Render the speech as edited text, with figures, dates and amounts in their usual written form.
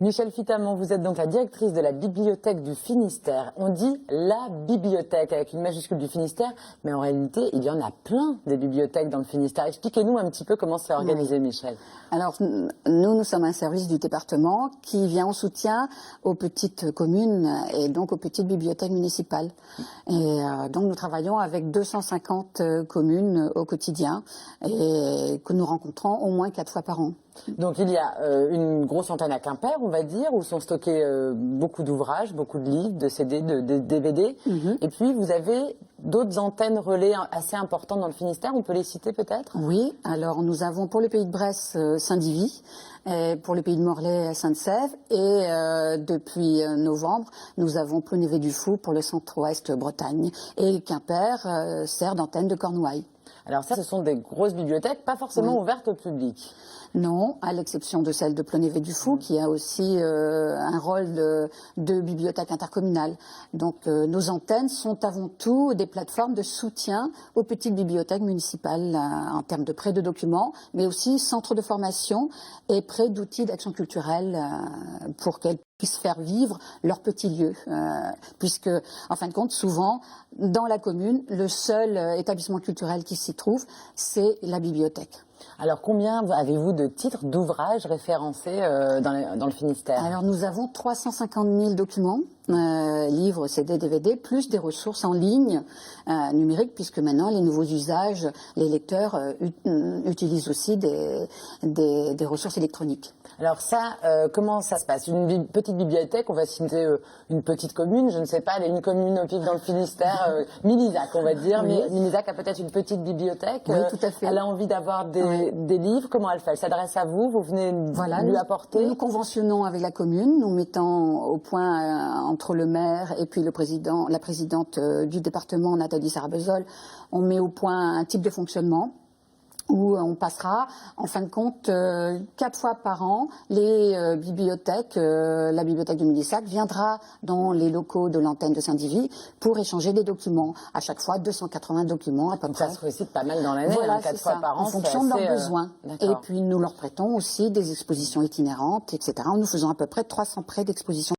Michèle Fitaman, vous êtes donc la directrice de la Bibliothèque du Finistère. On dit la bibliothèque avec une majuscule du Finistère, mais en réalité, il y en a plein des bibliothèques dans le Finistère. Expliquez-nous un petit peu comment c'est organisé, Michèle. Alors, nous sommes un service du département qui vient en soutien aux petites communes et donc aux petites bibliothèques municipales. Et donc, nous travaillons avec 250 communes au quotidien et que nous rencontrons au moins 4 fois par an. Donc il y a une grosse antenne à Quimper, on va dire, où sont stockés beaucoup d'ouvrages, beaucoup de livres, de CD, de DVD. Et puis vous avez d'autres antennes relais assez importantes dans le Finistère, on peut les citer peut-être? Oui, alors nous avons pour le pays de Bresse Saint-Divy, pour le pays de Morlaix Sainte-Sève et depuis novembre nous avons Plonévé-du-Fou pour le centre-ouest Bretagne et Quimper sert d'antenne de Cornouailles. Alors ça, ce sont des grosses bibliothèques, pas forcément ouvertes au public. Non, à l'exception de celle de Plonévé-du-Fou, qui a aussi un rôle de bibliothèque intercommunale. Donc nos antennes sont avant tout des plateformes de soutien aux petites bibliothèques municipales en termes de prêt de documents, mais aussi centres de formation et prêt d'outils d'action culturelle pour qu'elles puissent faire vivre leur petit lieu. Puisque, en fin de compte, souvent, dans la commune, le seul établissement culturel qui s'y trouve, c'est la bibliothèque. Alors, combien avez-vous de titres, d'ouvrages référencés dans le Finistère? Alors, nous avons 350 000 documents, livres, CD, DVD, plus des ressources en ligne numériques, puisque maintenant, les nouveaux usages, les lecteurs utilisent aussi des ressources électroniques. Alors ça, comment ça se passe? Une petite bibliothèque, on va citer une petite commune, je ne sais pas, elle est une commune au pic dans le Finistère, Milizac on va dire, oui. mais Milizac a peut-être une petite bibliothèque, oui, tout à fait. Elle a envie d'avoir des livres, comment elle fait? Elle s'adresse à vous, vous venez lui apporter? Nous conventionnons avec la commune, nous mettons au point entre le maire et puis la présidente du département, Nathalie Sarabezol, on met au point un type de fonctionnement où on passera, en fin de compte, 4 fois par an, les bibliothèques, la bibliothèque de Milizac viendra dans les locaux de l'antenne de Saint-Divy pour échanger des documents. À chaque fois, 280 documents à peu près. Ça se récite pas mal dans l'année, voilà, 4 fois par an. En fonction de leurs besoins. Et puis, nous leur prêtons aussi des expositions itinérantes, etc. Nous faisons à peu près 300 prêts d'expositions.